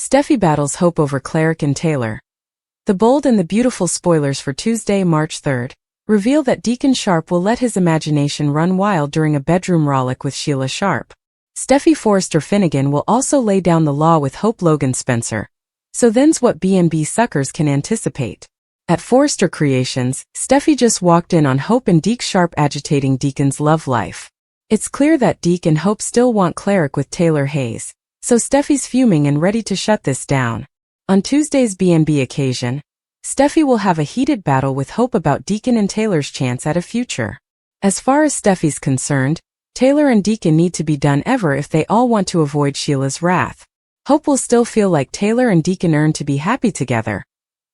Steffy battles Hope over Cleric and Taylor. The bold and the beautiful spoilers for Tuesday, March 3rd, reveal that Deacon Sharp will let his imagination run wild during a bedroom rollick with Sheila Sharp. Steffy Forrester Finnegan will also lay down the law with Hope Logan Spencer. So then's what B&B suckers can anticipate. At Forrester Creations, Steffy just walked in on Hope and Deke Sharp agitating Deacon's love life. It's clear that Deke and Hope still want Cleric with Taylor Hayes, so Steffy's fuming and ready to shut this down. On Tuesday's B&B occasion, Steffy will have a heated battle with Hope about Deacon and Taylor's chance at a future. As far as Steffy's concerned, Taylor and Deacon need to be done ever if they all want to avoid Sheila's wrath. Hope will still feel like Taylor and Deacon earned to be happy together,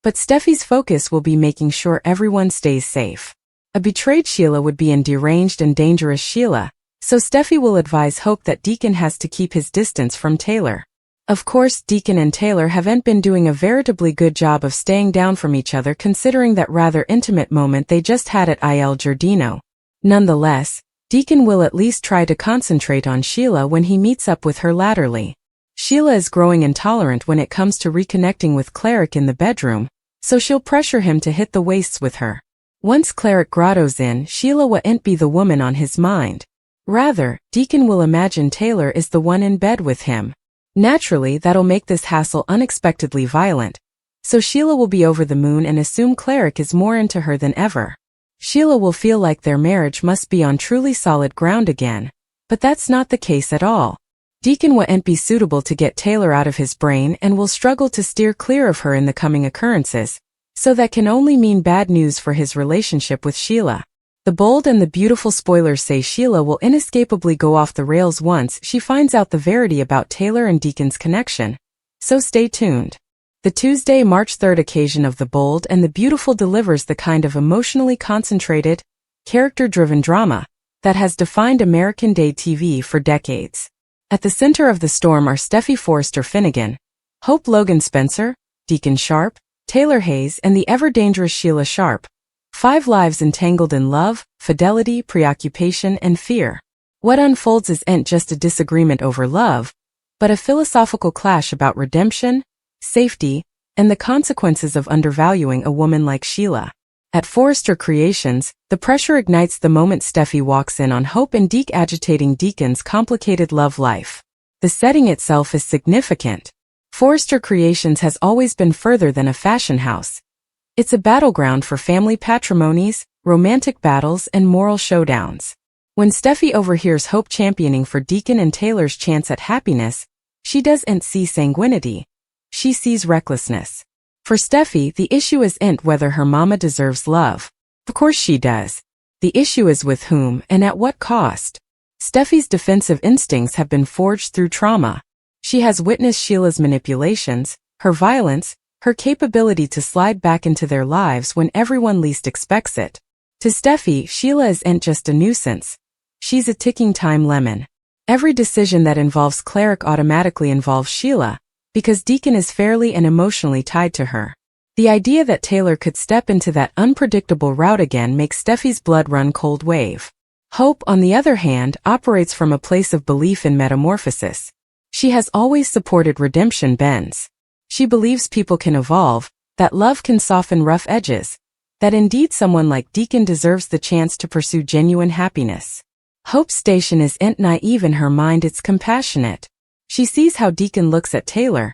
but Steffy's focus will be making sure everyone stays safe. A betrayed Sheila would be an deranged and dangerous Sheila, so Steffy will advise Hope that Deacon has to keep his distance from Taylor. Of course, Deacon and Taylor haven't been doing a veritably good job of staying down from each other considering that rather intimate moment they just had at Il Giardino. Nonetheless, Deacon will at least try to concentrate on Sheila when he meets up with her latterly. Sheila is growing intolerant when it comes to reconnecting with Cleric in the bedroom, so she'll pressure him to hit the wastes with her. Once Cleric grottos in, Sheila won't be the woman on his mind. Rather, Deacon will imagine Taylor is the one in bed with him. Naturally, that'll make this hassle unexpectedly violent, so Sheila will be over the moon and assume Cleric is more into her than ever. Sheila will feel like their marriage must be on truly solid ground again, but that's not the case at all. Deacon won't be suitable to get Taylor out of his brain and will struggle to steer clear of her in the coming occurrences, so that can only mean bad news for his relationship with Sheila. The bold and the beautiful spoilers say Sheila will inescapably go off the rails once she finds out the verity about Taylor and Deacon's connection, so stay tuned. The Tuesday, March 3rd occasion of The Bold and the Beautiful delivers the kind of emotionally concentrated, character-driven drama that has defined American Day TV for decades. At the center of the storm are Steffy Forrester Finnegan, Hope Logan Spencer, Deacon Sharp, Taylor Hayes and the ever-dangerous Sheila Sharp. 5 lives entangled in love, fidelity, preoccupation, and fear. What unfolds isn't just a disagreement over love, but a philosophical clash about redemption, safety, and the consequences of undervaluing a woman like Sheila. At Forrester Creations, the pressure ignites the moment Steffy walks in on Hope and Deke agitating Deacon's complicated love life. The setting itself is significant. Forrester Creations has always been further than a fashion house. It's a battleground for family patrimonies, romantic battles, and moral showdowns. When Steffy overhears Hope championing for Deacon and Taylor's chance at happiness, she doesn't see sanguinity. She sees recklessness. For Steffy, the issue isn't whether her mama deserves love. Of course she does. The issue is with whom and at what cost. Steffy's defensive instincts have been forged through trauma. She has witnessed Sheila's manipulations, her violence, her capability to slide back into their lives when everyone least expects it. To Steffy, Sheila isn't just a nuisance. She's a ticking time lemon. Every decision that involves Cleric automatically involves Sheila, because Deacon is fairly and emotionally tied to her. The idea that Taylor could step into that unpredictable route again makes Steffy's blood run cold wave. Hope, on the other hand, operates from a place of belief in metamorphosis. She has always supported redemption bends. She believes people can evolve, that love can soften rough edges, that indeed someone like Deacon deserves the chance to pursue genuine happiness. Hope's station isn't naive in her mind, it's compassionate. She sees how Deacon looks at Taylor,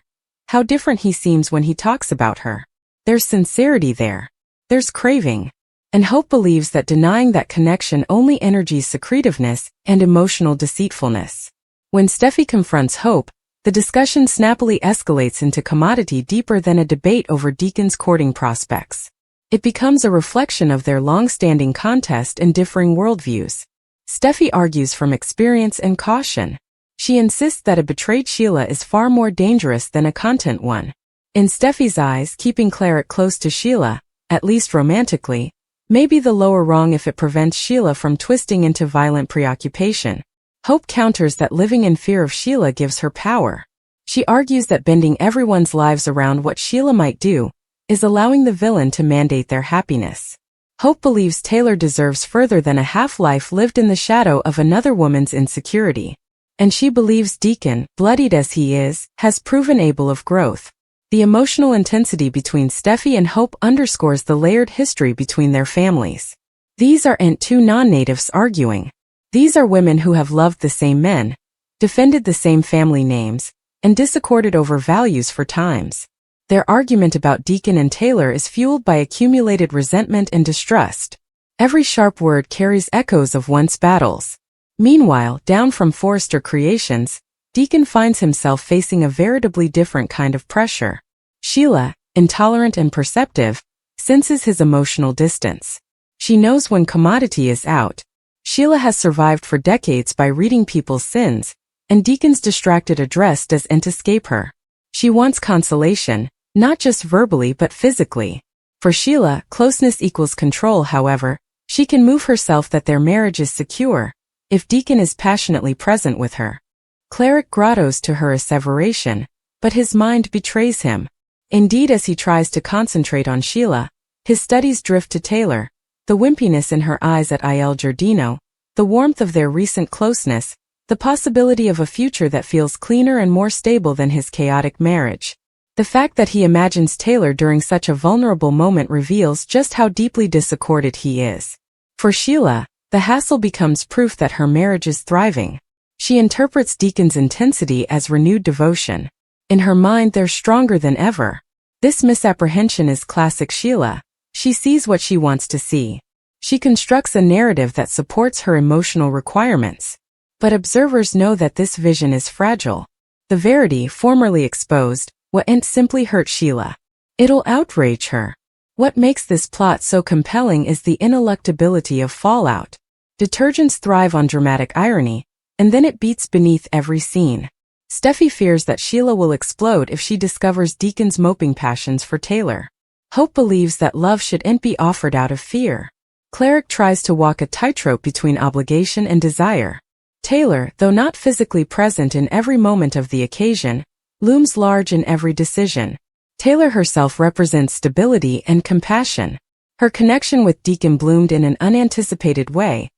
how different he seems when he talks about her. There's sincerity there. There's craving. And Hope believes that denying that connection only energizes secretiveness and emotional deceitfulness. When Steffy confronts Hope, the discussion snappily escalates into commodity deeper than a debate over Deacon's courting prospects. It becomes a reflection of their long-standing contest and differing worldviews. Steffy argues from experience and caution. She insists that a betrayed Sheila is far more dangerous than a content one. In Steffy's eyes, keeping Cleric close to Sheila, at least romantically, may be the lower wrong if it prevents Sheila from twisting into violent preoccupation. Hope counters that living in fear of Sheila gives her power. She argues that bending everyone's lives around what Sheila might do is allowing the villain to mandate their happiness. Hope believes Taylor deserves further than a half-life lived in the shadow of another woman's insecurity. And she believes Deacon, bloodied as he is, has proven able of growth. The emotional intensity between Steffy and Hope underscores the layered history between their families. These aren't two non-natives arguing. These are women who have loved the same men, defended the same family names, and disaccorded over values for times. Their argument about Deacon and Taylor is fueled by accumulated resentment and distrust. Every sharp word carries echoes of once battles. Meanwhile, down from Forrester Creations, Deacon finds himself facing a veritably different kind of pressure. Sheila, intolerant and perceptive, senses his emotional distance. She knows when commodity is out. Sheila has survived for decades by reading people's sins, and Deacon's distracted address doesn't escape her. She wants consolation, not just verbally but physically. For Sheila, closeness equals control. However, she can move herself that their marriage is secure if Deacon is passionately present with her. Cleric grottos to her asseveration, but his mind betrays him. Indeed, as he tries to concentrate on Sheila, his studies drift to Taylor, the wimpiness in her eyes at Il Giardino, the warmth of their recent closeness, the possibility of a future that feels cleaner and more stable than his chaotic marriage. The fact that he imagines Taylor during such a vulnerable moment reveals just how deeply disaccorded he is. For Sheila, the hassle becomes proof that her marriage is thriving. She interprets Deacon's intensity as renewed devotion. In her mind, they're stronger than ever. This misapprehension is classic Sheila. She sees what she wants to see. She constructs a narrative that supports her emotional requirements. But observers know that this vision is fragile. The verity, formerly exposed, won't simply hurt Sheila. It'll outrage her. What makes this plot so compelling is the ineluctability of fallout. Detergents thrive on dramatic irony, and then it beats beneath every scene. Steffy fears that Sheila will explode if she discovers Deacon's moping passions for Taylor. Hope believes that love shouldn't be offered out of fear. Cleric tries to walk a tightrope between obligation and desire. Taylor, though not physically present in every moment of the occasion, looms large in every decision. Taylor herself represents stability and compassion. Her connection with Deacon bloomed in an unanticipated way,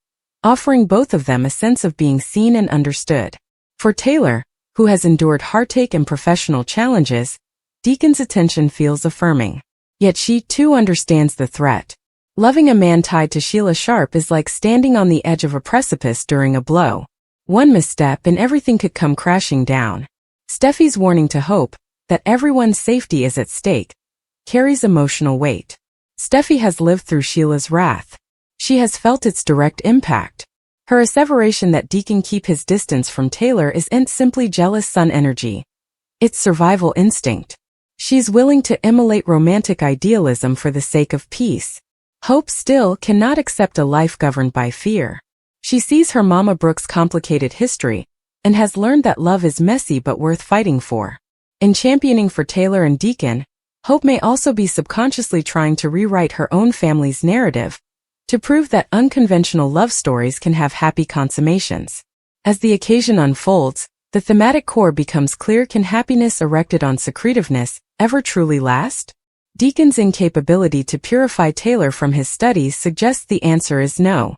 offering both of them a sense of being seen and understood. For Taylor, who has endured heartache and professional challenges, Deacon's attention feels affirming. Yet she too understands the threat. Loving a man tied to Sheila Sharp is like standing on the edge of a precipice during a blow. One misstep and everything could come crashing down. Steffy's warning to Hope, that everyone's safety is at stake, carries emotional weight. Steffy has lived through Sheila's wrath. She has felt its direct impact. Her asseveration that Deacon keep his distance from Taylor isn't simply jealous son energy. It's survival instinct. She's willing to immolate romantic idealism for the sake of peace. Hope still cannot accept a life governed by fear. She sees her Mama Brooke's complicated history, and has learned that love is messy but worth fighting for. In championing for Taylor and Deacon, Hope may also be subconsciously trying to rewrite her own family's narrative, to prove that unconventional love stories can have happy consummations. As the occasion unfolds, the thematic core becomes clear. Can happiness erected on secretiveness ever truly last? Deacon's incapability to purify Taylor from his studies suggests the answer is no.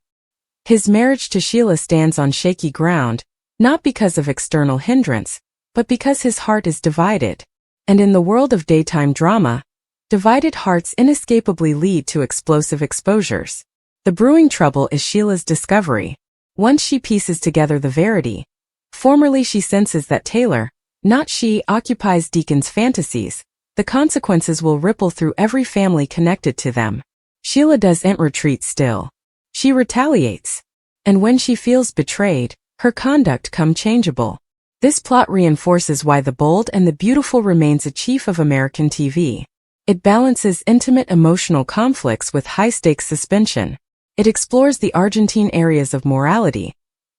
His marriage to Sheila stands on shaky ground, not because of external hindrance, but because his heart is divided. And in the world of daytime drama, divided hearts inescapably lead to explosive exposures. The brewing trouble is Sheila's discovery. Once she pieces together the verity, formerly she senses that Taylor, not she, occupies Deacon's fantasies, the consequences will ripple through every family connected to them. Sheila doesn't retreat still. She retaliates. And when she feels betrayed, her conduct becomes changeable. This plot reinforces why The Bold and the Beautiful remains a chief of American TV. It balances intimate emotional conflicts with high-stakes suspension. It explores the Argentine areas of morality,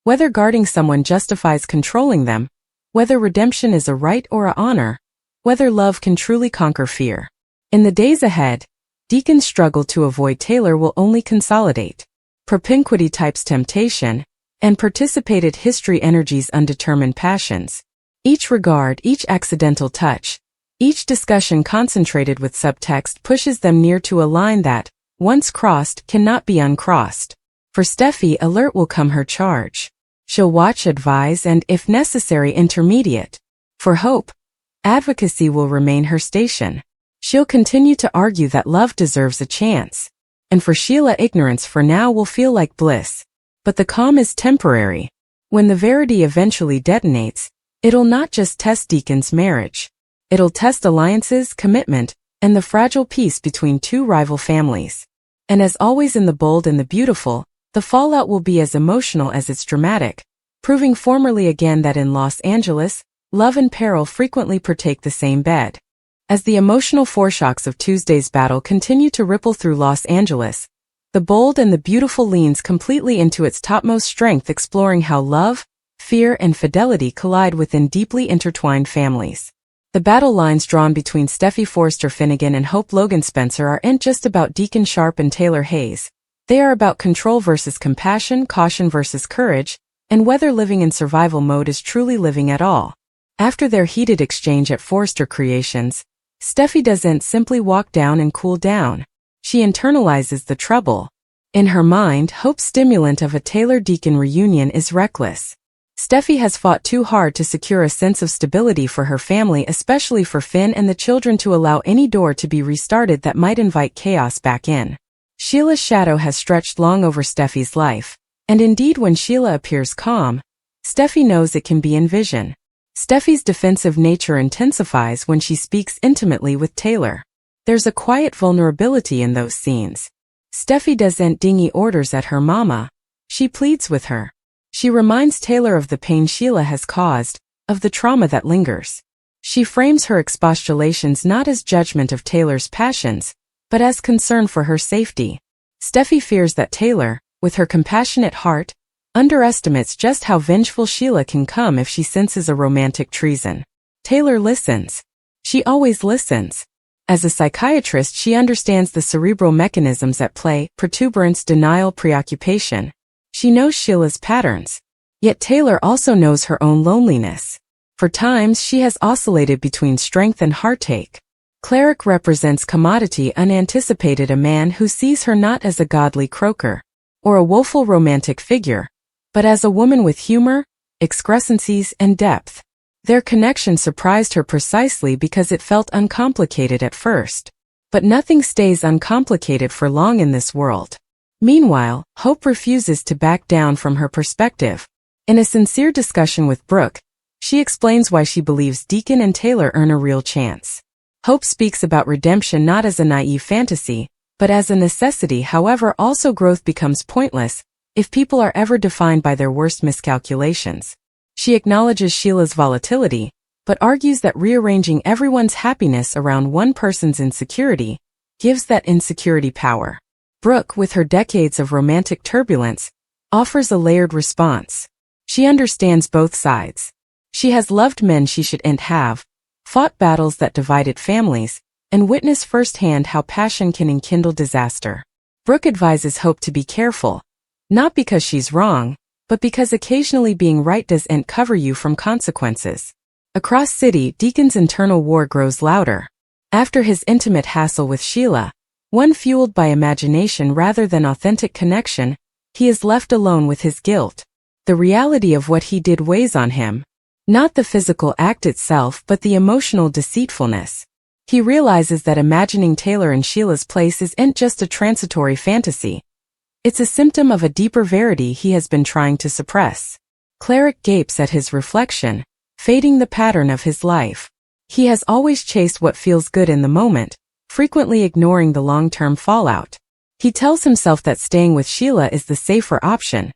whether guarding someone justifies controlling them, whether redemption is a right or an honor, whether love can truly conquer fear. In the days ahead, Deacon's struggle to avoid Taylor will only consolidate. Propinquity types temptation, and participated history energies undetermined passions. Each regard, each accidental touch, each discussion concentrated with subtext pushes them near to a line that, once crossed, cannot be uncrossed. For Steffy, alert will come her charge. She'll watch, advise, and, if necessary, intermediate. For Hope, advocacy will remain her station. She'll continue to argue that love deserves a chance. And for Sheila, ignorance for now will feel like bliss. But the calm is temporary. When the verity eventually detonates, it'll not just test Deacon's marriage. It'll test alliances, commitment, and the fragile peace between two rival families. And as always in The Bold and the Beautiful, the fallout will be as emotional as it's dramatic, proving formally again that in Los Angeles, love and peril frequently partake the same bed. As the emotional foreshocks of Tuesday's battle continue to ripple through Los Angeles, The Bold and the Beautiful leans completely into its topmost strength, exploring how love, fear, and fidelity collide within deeply intertwined families. The battle lines drawn between Steffy Forrester Finnegan and Hope Logan Spencer aren't just about Deacon Sharp and Taylor Hayes. They are about control versus compassion, caution versus courage, and whether living in survival mode is truly living at all. After their heated exchange at Forrester Creations, Steffy doesn't simply walk down and cool down. She internalizes the trouble. In her mind, Hope's stimulant of a Taylor-Deacon reunion is reckless. Steffy has fought too hard to secure a sense of stability for her family, especially for Finn and the children, to allow any door to be restarted that might invite chaos back in. Sheila's shadow has stretched long over Steffy's life, and indeed when Sheila appears calm, Steffy knows it can be envisioned. Steffy's defensive nature intensifies when she speaks intimately with Taylor. There's a quiet vulnerability in those scenes. Steffy doesn't dingy orders at her mama. She pleads with her. She reminds Taylor of the pain Sheila has caused, of the trauma that lingers. She frames her expostulations not as judgment of Taylor's passions, but as concern for her safety. Steffy fears that Taylor, with her compassionate heart, underestimates just how vengeful Sheila can come if she senses a romantic treason. Taylor listens. She always listens. As a psychiatrist, she understands the cerebral mechanisms at play: protuberance, denial, preoccupation. She knows Sheila's patterns. Yet Taylor also knows her own loneliness. For times, she has oscillated between strength and heartache. Cleric represents commodity unanticipated, a man who sees her not as a godly croaker or a woeful romantic figure, but as a woman with humor, excrescencies, and depth. Their connection surprised her precisely because it felt uncomplicated at first. But nothing stays uncomplicated for long in this world. Meanwhile, Hope refuses to back down from her perspective. In a sincere discussion with Brooke, she explains why she believes Deacon and Taylor earn a real chance. Hope speaks about redemption not as a naive fantasy, but as a necessity. However, also growth becomes pointless if people are ever defined by their worst miscalculations. She acknowledges Sheila's volatility, but argues that rearranging everyone's happiness around one person's insecurity gives that insecurity power. Brooke, with her decades of romantic turbulence, offers a layered response. She understands both sides. She has loved men she shouldn't have, fought battles that divided families, and witnessed firsthand how passion can enkindle disaster. Brooke advises Hope to be careful, not because she's wrong, but because occasionally being right doesn't cover you from consequences. Across city, Deacon's internal war grows louder. After his intimate hassle with Sheila, one fueled by imagination rather than authentic connection, he is left alone with his guilt. The reality of what he did weighs on him. Not the physical act itself, but the emotional deceitfulness. He realizes that imagining Taylor in Sheila's place isn't just a transitory fantasy. It's a symptom of a deeper verity he has been trying to suppress. Cleric gapes at his reflection, fading the pattern of his life. He has always chased what feels good in the moment, frequently ignoring the long-term fallout. He tells himself that staying with Sheila is the safer option,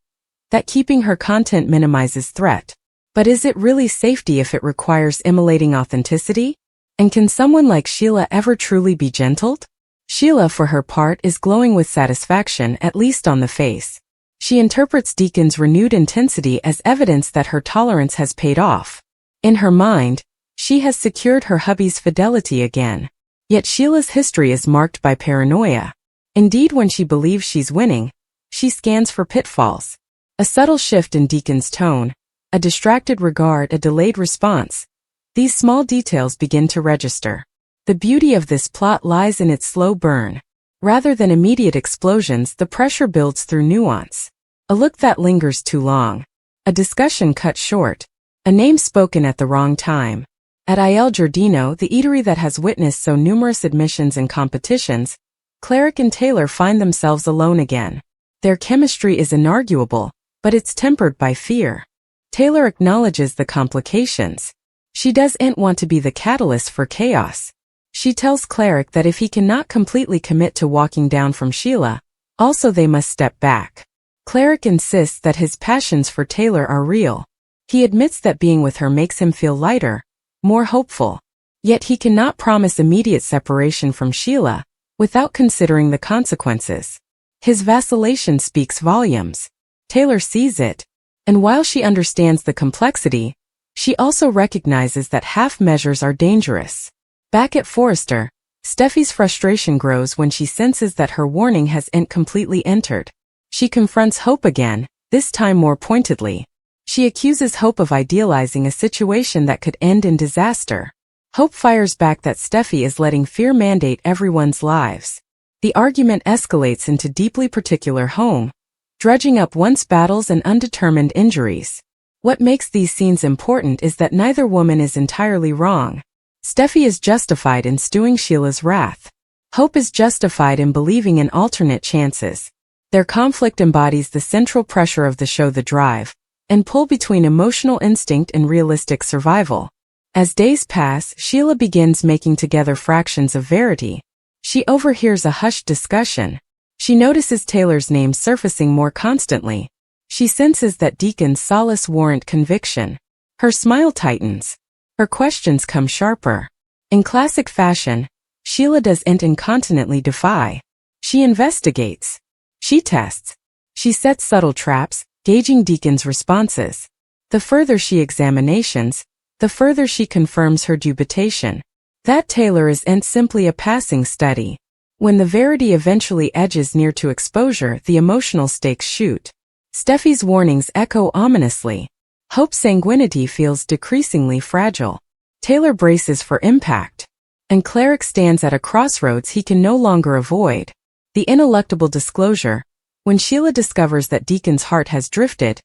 that keeping her content minimizes threat. But is it really safety if it requires immolating authenticity? And can someone like Sheila ever truly be gentled? Sheila, for her part, is glowing with satisfaction, at least on the face. She interprets Deacon's renewed intensity as evidence that her tolerance has paid off. In her mind, she has secured her hubby's fidelity again. Yet Sheila's history is marked by paranoia. Indeed, when she believes she's winning, she scans for pitfalls. A subtle shift in Deacon's tone, a distracted regard, a delayed response. These small details begin to register. The beauty of this plot lies in its slow burn. Rather than immediate explosions, the pressure builds through nuance. A look that lingers too long. A discussion cut short. A name spoken at the wrong time. At Il Giardino, the eatery that has witnessed so numerous admissions and competitions, Cleric and Taylor find themselves alone again. Their chemistry is inarguable, but it's tempered by fear. Taylor acknowledges the complications. She doesn't want to be the catalyst for chaos. She tells Cleric that if he cannot completely commit to walking down from Sheila, also they must step back. Cleric insists that his passions for Taylor are real. He admits that being with her makes him feel lighter, more hopeful. Yet he cannot promise immediate separation from Sheila without considering the consequences. His vacillation speaks volumes. Taylor sees it, and while she understands the complexity, she also recognizes that half measures are dangerous. Back at Forrester, Steffy's frustration grows when she senses that her warning hasn't completely entered. She confronts Hope again, this time more pointedly. She accuses Hope of idealizing a situation that could end in disaster. Hope fires back that Steffy is letting fear mandate everyone's lives. The argument escalates into deeply particular home, dredging up once battles and undetermined injuries. What makes these scenes important is that neither woman is entirely wrong. Steffy is justified in stewing Sheila's wrath. Hope is justified in believing in alternate chances. Their conflict embodies the central pressure of the show, the drive and pull between emotional instinct and realistic survival. As days pass, Sheila begins making together fractions of verity. She overhears a hushed discussion. She notices Taylor's name surfacing more constantly. She senses that Deacon's solace warrant conviction. Her smile tightens. Her questions come sharper. In classic fashion, Sheila doesn't incontinently defy. She investigates. She tests. She sets subtle traps, gauging Deacon's responses. The further she examinations, the further she confirms her dubitation. That Taylor isn't simply a passing study. When the verity eventually edges near to exposure, the emotional stakes shoot. Steffy's warnings echo ominously. Hope's sanguinity feels decreasingly fragile. Taylor braces for impact. And Cleric stands at a crossroads he can no longer avoid. The ineluctable disclosure, when Sheila discovers that Deacon's heart has drifted,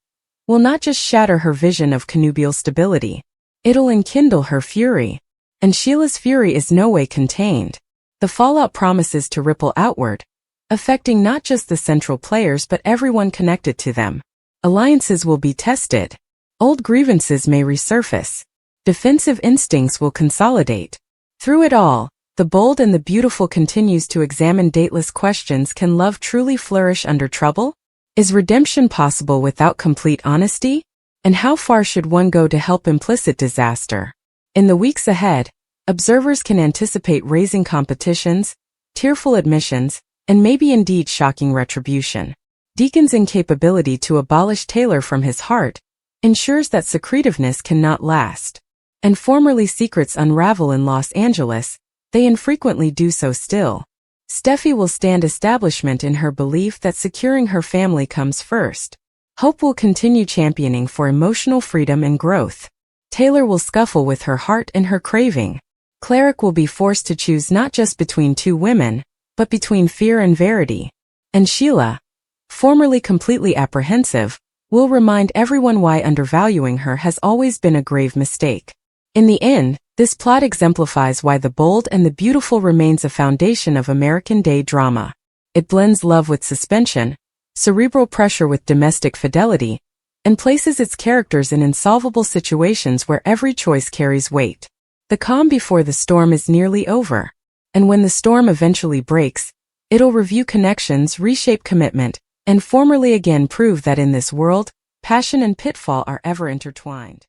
will not just shatter her vision of connubial stability. It'll enkindle her fury. And Sheila's fury is no way contained. The fallout promises to ripple outward, affecting not just the central players but everyone connected to them. Alliances will be tested. Old grievances may resurface. Defensive instincts will consolidate. Through it all, the bold and the beautiful continues to examine dateless questions: can love truly flourish under trouble? Is redemption possible without complete honesty? And how far should one go to help implicit disaster? In the weeks ahead, observers can anticipate raising competitions, tearful admissions, and maybe indeed shocking retribution. Deacon's incapability to abolish Taylor from his heart ensures that secretiveness cannot last. And formerly secrets unravel in Los Angeles, they infrequently do so still. Steffy will stand establishment in her belief that securing her family comes first. Hope will continue championing for emotional freedom and growth. Taylor will scuffle with her heart and her craving. Cleric will be forced to choose not just between two women, but between fear and verity. And Sheila, formerly completely apprehensive, will remind everyone why undervaluing her has always been a grave mistake. In the end, this plot exemplifies why the bold and the beautiful remains a foundation of American day drama. It blends love with suspension, cerebral pressure with domestic fidelity, and places its characters in insolvable situations where every choice carries weight. The calm before the storm is nearly over. And when the storm eventually breaks, it'll review connections, reshape commitment, and formally again prove that in this world, passion and pitfall are ever intertwined.